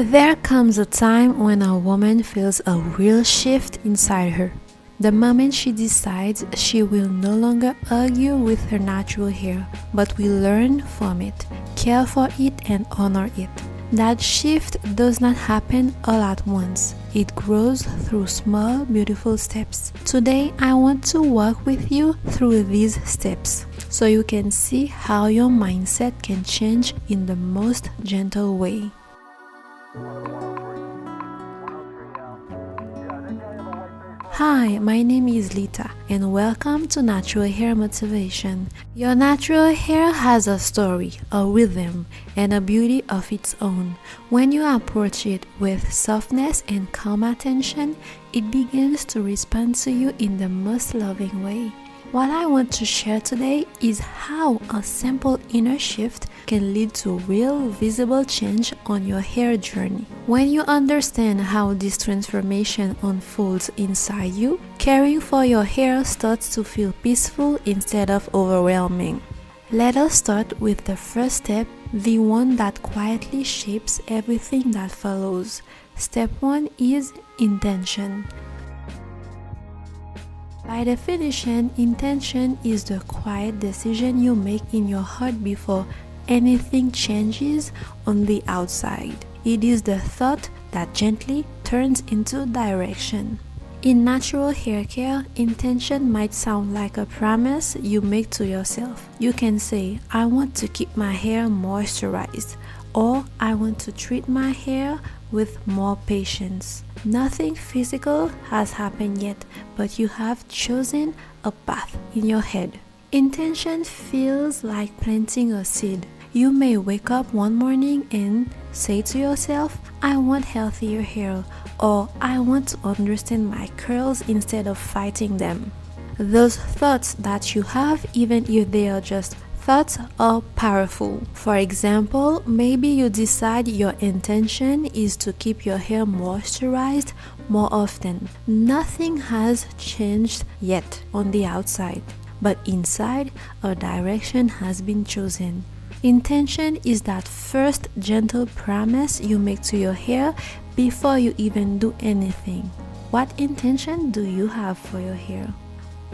There comes a time when a woman feels a real shift inside her. The moment she decides she will no longer argue with her natural hair, but will learn from it, care for it, and honor it. That shift does not happen all at once. It grows through small, beautiful steps. Today, I want to walk with you through these steps so you can see how your mindset can change in the most gentle way. Hi, my name is Lita and welcome to Natural Hair Motivation. Your natural hair has a story, a rhythm, and a beauty of its own. When you approach it with softness and calm attention, it begins to respond to you in the most loving way. What I want to share today is how a simple inner shift can lead to real visible change on your hair journey. When you understand how this transformation unfolds inside you, caring for your hair starts to feel peaceful instead of overwhelming. Let us start with the first step, the one that quietly shapes everything that follows. Step 1 is intention. By definition, intention is the quiet decision you make in your heart before anything changes on the outside. It is the thought that gently turns into direction. In natural hair care, intention might sound like a promise you make to yourself. You can say, I want to keep my hair moisturized, or I want to treat my hair with more patience. Nothing physical has happened yet, but you have chosen a path in your head. Intention feels like planting a seed. You may wake up one morning and say to yourself, I want healthier hair, or I want to understand my curls instead of fighting them. Those thoughts that you have, even if they are just thoughts, are powerful. For example, maybe you decide your intention is to keep your hair moisturized more often. Nothing has changed yet on the outside, but inside, a direction has been chosen. Intention is that first gentle promise you make to your hair before you even do anything. What intention do you have for your hair?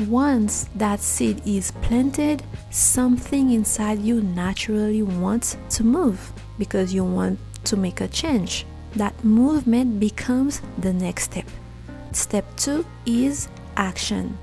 Once that seed is planted, something inside you naturally wants to move because you want to make a change. That movement becomes the next step. Step 2 is action.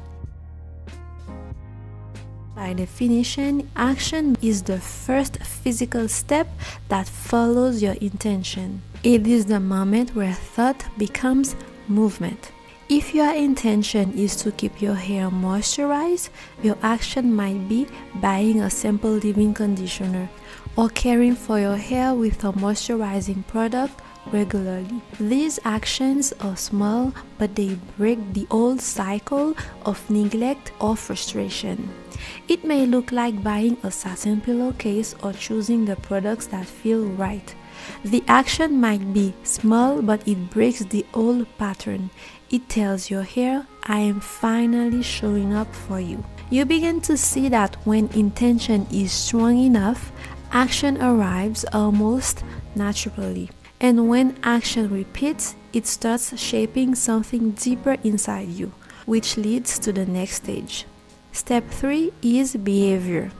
By definition, action is the first physical step that follows your intention. It is the moment where thought becomes movement. If your intention is to keep your hair moisturized, your action might be buying a simple leave-in conditioner or caring for your hair with a moisturizing product regularly. These actions are small, but they break the old cycle of neglect or frustration. It may look like buying a satin pillowcase or choosing the products that feel right. The action might be small, but it breaks the old pattern. It tells your hair, I am finally showing up for you. You begin to see that when intention is strong enough, action arrives almost naturally. And when action repeats, it starts shaping something deeper inside you, which leads to the next stage. Step 3 is behavior.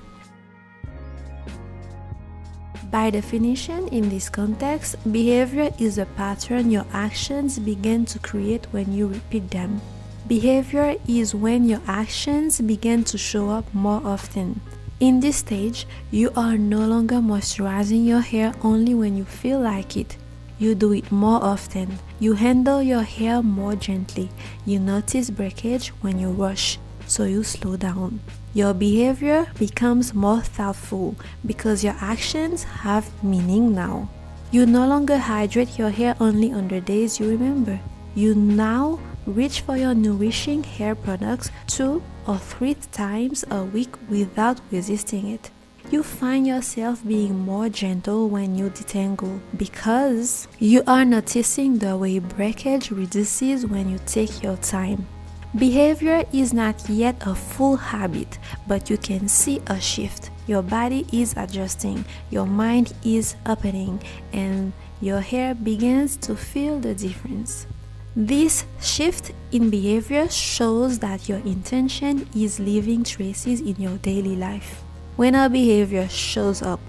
By definition, in this context, behavior is a pattern your actions begin to create when you repeat them. Behavior is when your actions begin to show up more often. In this stage, you are no longer moisturizing your hair only when you feel like it. You do it more often. You handle your hair more gently. You notice breakage when you rush, so you slow down. Your behavior becomes more thoughtful because your actions have meaning now. You no longer hydrate your hair only on the days you remember. You now reach for your nourishing hair products 2 or 3 times a week without resisting it. You find yourself being more gentle when you detangle because you are noticing the way breakage reduces when you take your time. Behavior is not yet a full habit, but you can see a shift. Your body is adjusting, your mind is opening, and your hair begins to feel the difference. This shift in behavior shows that your intention is leaving traces in your daily life. When our behavior shows up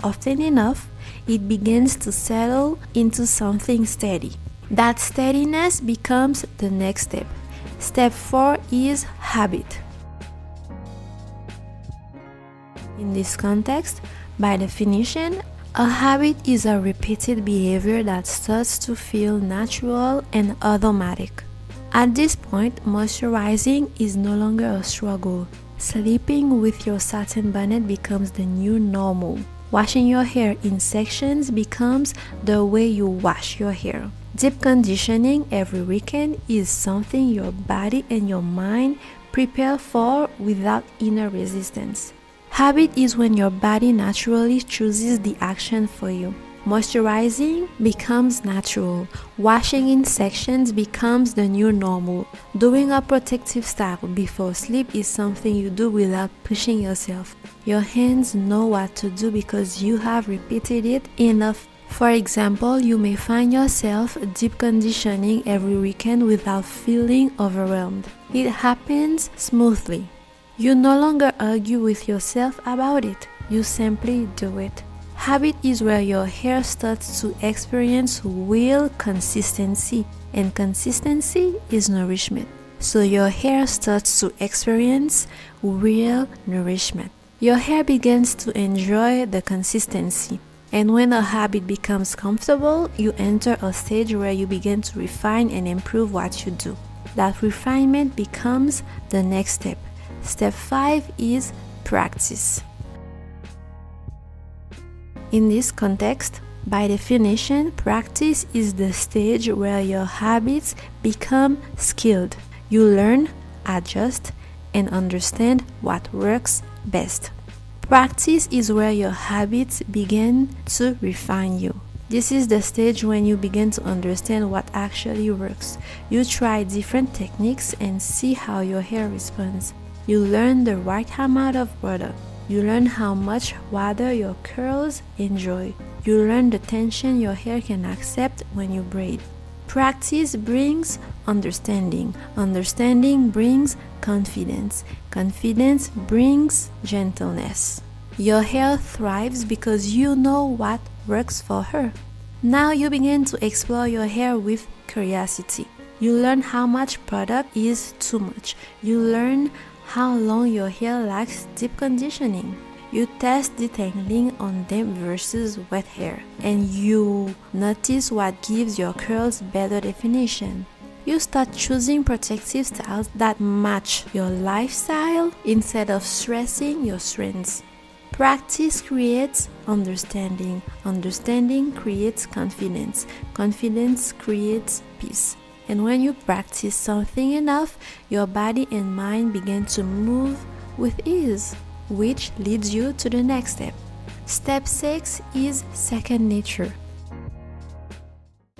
often enough, it begins to settle into something steady. That steadiness becomes the next step. Step 4 is habit. In this context, by definition, a habit is a repeated behavior that starts to feel natural and automatic. At this point, moisturizing is no longer a struggle. Sleeping with your satin bonnet becomes the new normal. Washing your hair in sections becomes the way you wash your hair. Deep conditioning every weekend is something your body and your mind prepare for without inner resistance. Habit is when your body naturally chooses the action for you. Moisturizing becomes natural. Washing in sections becomes the new normal. Doing a protective style before sleep is something you do without pushing yourself. Your hands know what to do because you have repeated it enough. For example, you may find yourself deep conditioning every weekend without feeling overwhelmed. It happens smoothly. You no longer argue with yourself about it. You simply do it. Habit is where your hair starts to experience real consistency, and consistency is nourishment. So your hair starts to experience real nourishment. Your hair begins to enjoy the consistency. And when a habit becomes comfortable, you enter a stage where you begin to refine and improve what you do. That refinement becomes the next step. Step 5 is practice. In this context, by definition, practice is the stage where your habits become skilled. You learn, adjust, and understand what works best. Practice is where your habits begin to refine you. This is the stage when you begin to understand what actually works. You try different techniques and see how your hair responds. You learn the right amount of water. You learn how much water your curls enjoy. You learn the tension your hair can accept when you braid. Practice brings understanding. Understanding brings confidence. Confidence brings gentleness. Your hair thrives because you know what works for her. Now you begin to explore your hair with curiosity. You learn how much product is too much. You learn how long your hair lacks deep conditioning. You test detangling on damp versus wet hair, and you notice what gives your curls better definition. You start choosing protective styles that match your lifestyle instead of stressing your strengths. Practice creates understanding. Understanding creates confidence. Confidence creates peace. And when you practice something enough, your body and mind begin to move with ease, which leads you to the next step. Step 6 is second nature.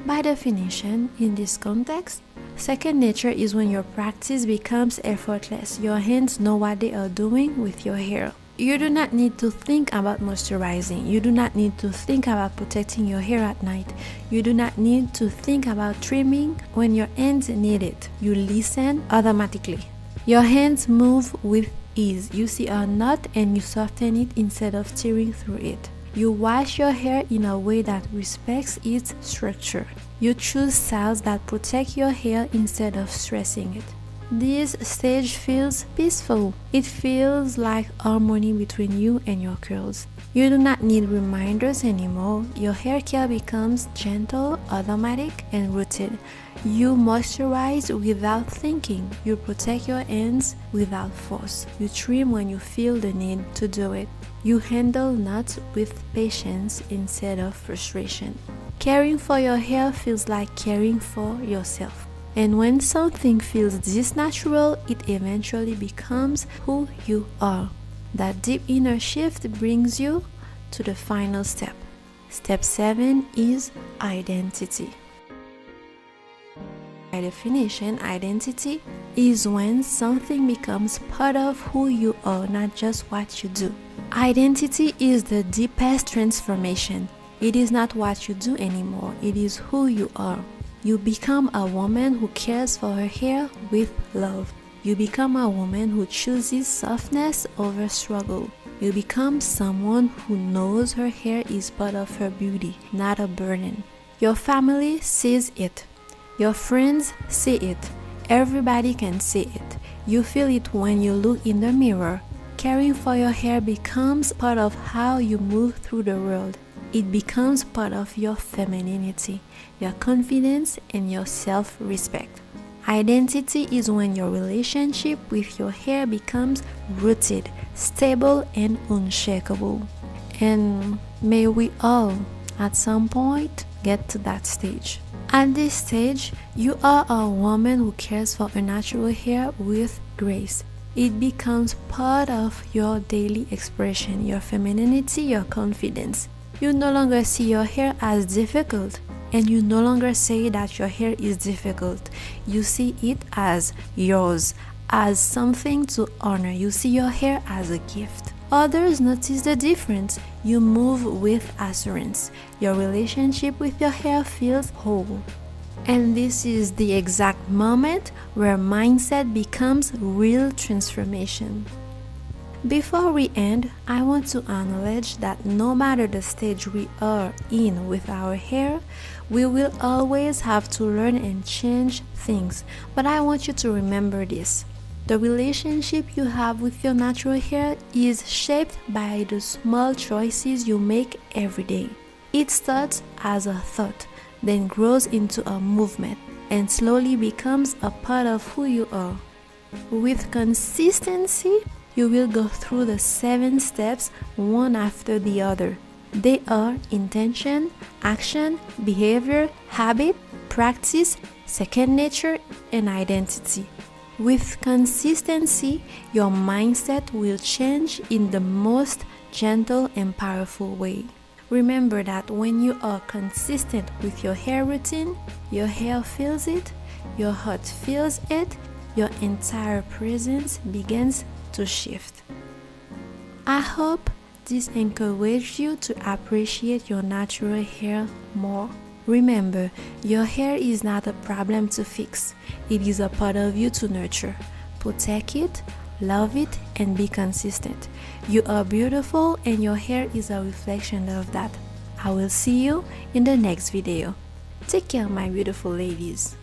By definition, in this context, second nature is when your practice becomes effortless. Your hands know what they are doing with your hair. You do not need to think about moisturizing. You do not need to think about protecting your hair at night. You do not need to think about trimming when your hands need it. You listen automatically. Your hands move with ease. You see a knot and you soften it instead of tearing through it. You wash your hair in a way that respects its structure. You choose styles that protect your hair instead of stressing it. This stage feels peaceful. It feels like harmony between you and your curls. You do not need reminders anymore. Your hair care becomes gentle, automatic, and rooted. You moisturize without thinking. You protect your ends without force. You trim when you feel the need to do it. You handle knots with patience instead of frustration. Caring for your hair feels like caring for yourself. And when something feels this natural, it eventually becomes who you are. That deep inner shift brings you to the final step. Step 7 is identity. By definition, identity is when something becomes part of who you are, not just what you do. Identity is the deepest transformation. It is not what you do anymore, it is who you are. You become a woman who cares for her hair with love. You become a woman who chooses softness over struggle. You become someone who knows her hair is part of her beauty, not a burden. Your family sees it. Your friends see it. Everybody can see it. You feel it when you look in the mirror. Caring for your hair becomes part of how you move through the world. It becomes part of your femininity, your confidence, and your self-respect. Identity is when your relationship with your hair becomes rooted, stable, and unshakable. And may we all, at some point, get to that stage. At this stage, you are a woman who cares for her natural hair with grace. It becomes part of your daily expression, your femininity, your confidence. You no longer see your hair as difficult, and you no longer say that your hair is difficult. You see it as yours, as something to honor. You see your hair as a gift. Others notice the difference. You move with assurance. Your relationship with your hair feels whole. And this is the exact moment where mindset becomes real transformation. Before we end, I want to acknowledge that no matter the stage we are in with our hair, we will always have to learn and change things. But I want you to remember this. The relationship you have with your natural hair is shaped by the small choices you make every day. It starts as a thought, then grows into a movement, and slowly becomes a part of who you are. With consistency, you will go through the 7 steps one after the other. They are intention, action, behavior, habit, practice, second nature, and identity. With consistency, your mindset will change in the most gentle and powerful way. Remember that when you are consistent with your hair routine, your hair feels it, your heart feels it, your entire presence begins to shift. I hope this encouraged you to appreciate your natural hair more. Remember, your hair is not a problem to fix. It is a part of you to nurture. Protect it, love it, and be consistent. You are beautiful and your hair is a reflection of that. I will see you in the next video. Take care, my beautiful ladies.